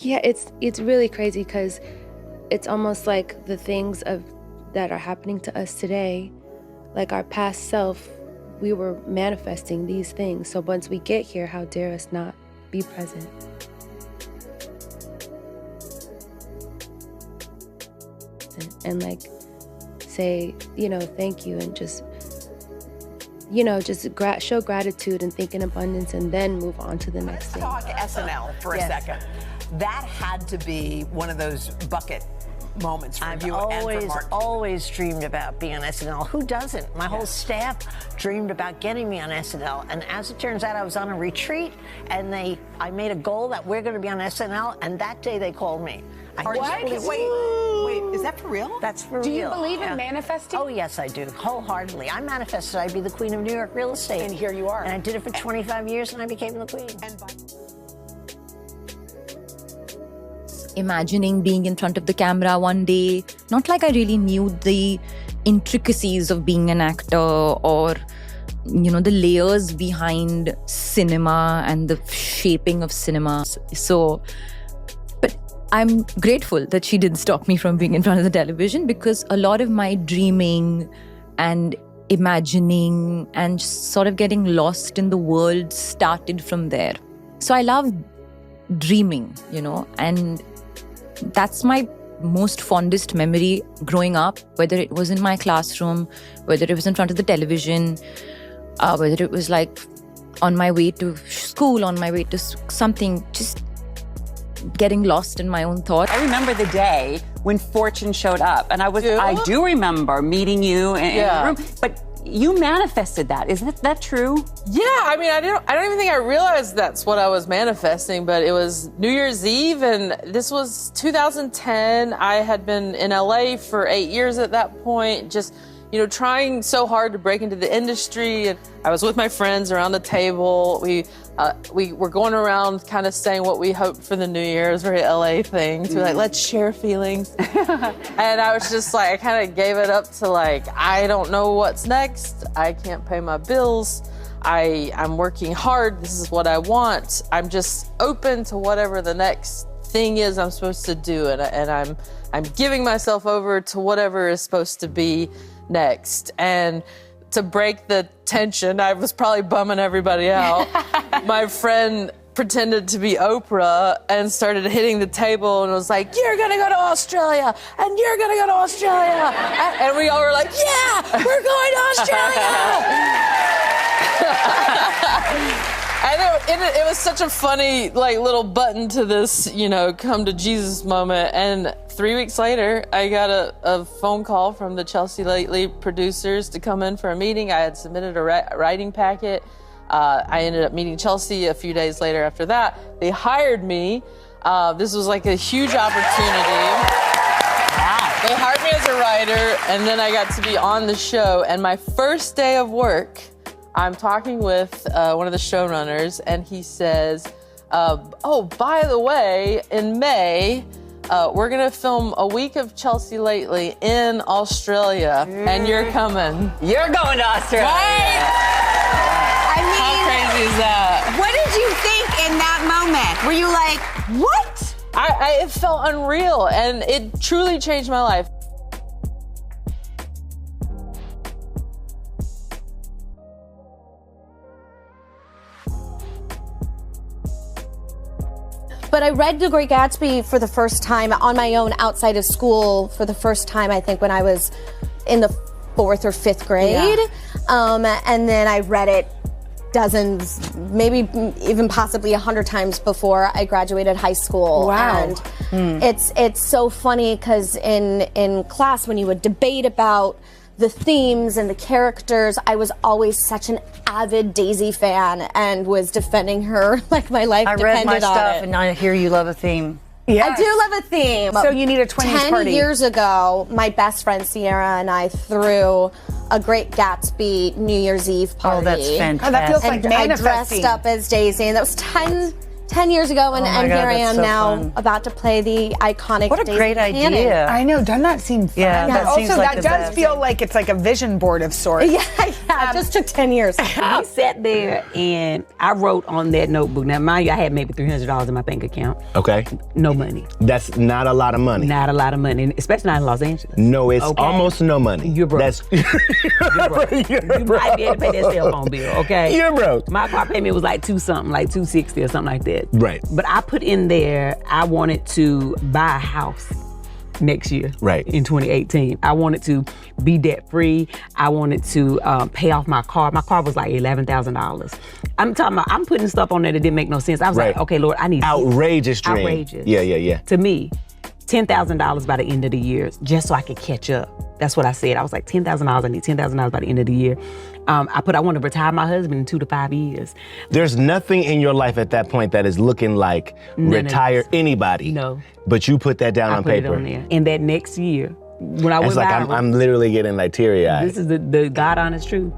Yeah, it's really crazy because it's almost like the things that are happening to us today, like our past self, we were manifesting these things. So once we get here, how dare us not be present? And like say, thank you, and just show gratitude and think in abundance, and then move on to the next thing. Let's talk SNL for a second. That had to be one of those bucket moments for you and for Martin. I've always dreamed about being on SNL. Who doesn't? My whole staff dreamed about getting me on SNL. And as it turns out, I was on a retreat, and I made a goal that we're going to be on SNL, and that day they called me. Wait, is that for real? That's for real. Do you believe in manifesting? Oh, yes, I do. Wholeheartedly. I manifested I'd be the queen of New York real estate. And here you are. And I did it for 25 years, and I became the queen. Imagining being in front of the camera one day, not like I really knew the intricacies of being an actor or, the layers behind cinema and the shaping of cinema. So, but I'm grateful that she didn't stop me from being in front of the television, because a lot of my dreaming and imagining and sort of getting lost in the world started from there. So I love dreaming, and that's my most fondest memory growing up, whether it was in my classroom, whether it was in front of the television, whether it was like on my way to school, on my way to something, just getting lost in my own thoughts. I remember the day when Fortune showed up, and I do remember meeting you in the room, but you manifested that. Isn't that true? Yeah, I mean, I don't even think I realized that's what I was manifesting, but it was New Year's Eve, and this was 2010. I had been in LA for 8 years at that point, just, trying so hard to break into the industry. And I was with my friends around the table. We were going around kind of saying what we hoped for the new year. It was a very LA thing. So we're like, let's share feelings. And I was just like, I kind of gave it up to like, I don't know what's next. I can't pay my bills. I'm working hard. This is what I want. I'm just open to whatever the next thing is I'm supposed to do. And I'm giving myself over to whatever is supposed to be next. And to break the tension, I was probably bumming everybody out. My friend pretended to be Oprah and started hitting the table and was like, you're gonna go to Australia, and you're gonna go to Australia. And we all were like, yeah, we're going to Australia. And it was such a funny, little button to this, come to Jesus moment. And 3 weeks later, I got a phone call from the Chelsea Lately producers to come in for a meeting. I had submitted a writing packet. I ended up meeting Chelsea a few days later after that. They hired me. This was like a huge opportunity. Wow. They hired me as a writer, and then I got to be on the show. And my first day of work, I'm talking with one of the showrunners, and he says, oh, by the way, in May, we're going to film a week of Chelsea Lately in Australia, and you're coming. You're going to Australia. Right? I mean, how crazy is that? What did you think in that moment? Were you like, what? It felt unreal, and it truly changed my life. But I read The Great Gatsby for the first time on my own outside of school for the first time, I think, when I was in the 4th or 5th grade. Yeah. And then I read it dozens, maybe even possibly 100 times before I graduated high school. Wow. And it's so funny because in class when you would debate about the themes and the characters, I was always such an avid Daisy fan and was defending her like my life depended on it. I read my stuff, and I hear you love a theme. Yes. I do love a theme. So you need a 20s party. 10 years ago, my best friend Sierra and I threw a Great Gatsby New Year's Eve party. Oh, that's fantastic. Oh, that feels like and manifesting. I dressed up as Daisy, and that was 10 years ago, and, God, here I am so now fun. about to play the iconic What a Daisy great Cannon. idea. I know, doesn't that seem fun? Yeah, that also, seems like that the does best. feel like it's like a vision board of sorts. Yeah, Yeah, it just took 10 years. I sat there and I wrote on that notebook. Now, mind you, I had maybe $300 in my bank account. Okay. No money. That's not a lot of money. Not a lot of money, especially not in Los Angeles. No, it's almost no money. You're broke. That's You're broke. You might be able to pay that cell phone bill, okay? You're broke. My car payment was like $2-something, like $260 or something like that. Right. But I put in there, I wanted to buy a house next year, right, in 2018. I wanted to be debt free. I wanted to pay off my car. My car was like $11,000. I'm putting stuff on there that didn't make no sense. I was like, okay, Lord, I need outrageous dream. Outrageous. Yeah. To me, $10,000 by the end of the year, just so I could catch up. That's what I said. I was like, $10,000. I need $10,000 by the end of the year. I want to retire my husband in 2 to 5 years. There's nothing in your life at that point that is looking like retire anybody. No. But you put that down on paper. I put it on there. And that next year, when I was like I'm literally getting like teary-eyed. This is the God honest truth.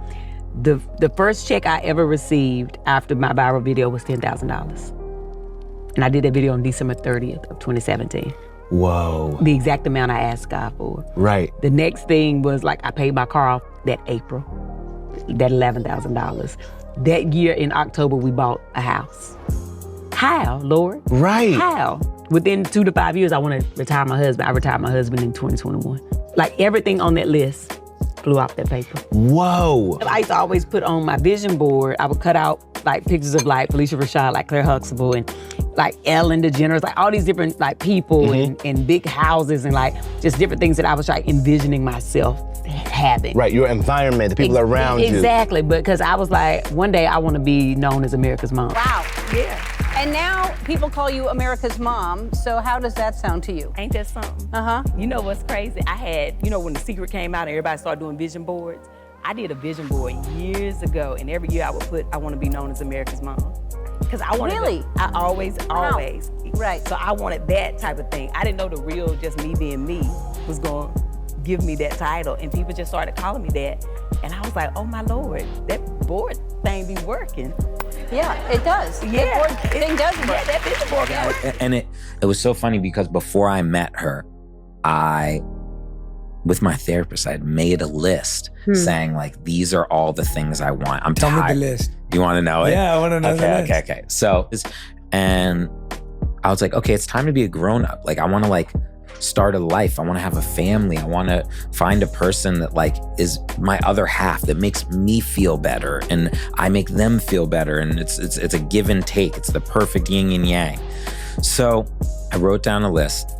The first check I ever received after my viral video was $10,000. And I did that video on December 30th of 2017. Whoa. The exact amount I asked God for. Right. The next thing was like I paid my car off that April, that $11,000. That year in October, we bought a house. How, Lord? Right. How? Within 2 to 5 years, I want to retire my husband. I retired my husband in 2021. Like everything on that list flew off that paper. Whoa. I used to always put on my vision board, I would cut out like pictures of like Felicia Rashad, like Claire Huxtable, and like Ellen DeGeneres, like all these different like people and big houses and like just different things that I was like envisioning myself having. Right, your environment, the people around you. Exactly, because I was like, one day I want to be known as America's mom. Wow, yeah. And now people call you America's mom, so how does that sound to you? Ain't that something? Uh-huh. You know what's crazy? I had, when The Secret came out and everybody started doing vision boards, I did a vision board years ago, and every year I would put, I want to be known as America's mom. Because I wanted Really? I always. Right. So I wanted that type of thing. I didn't know the real, just me being me, was going to give me that title, and people just started calling me that. And I was like, oh my Lord, that board thing be working. Yeah, it does. Yeah, that board thing does work. Yeah, that vision board works. And it was so funny because before I met her, with my therapist, I had made a list saying like, these are all the things I want. I'm tired. Tell me the list. Do you want to know it? Yeah, I want to know the list. Okay. So, and I was like, okay, it's time to be a grown-up. Like, I want to like start a life. I want to have a family. I want to find a person that like is my other half, that makes me feel better and I make them feel better. And it's a give and take. It's the perfect yin and yang. So I wrote down a list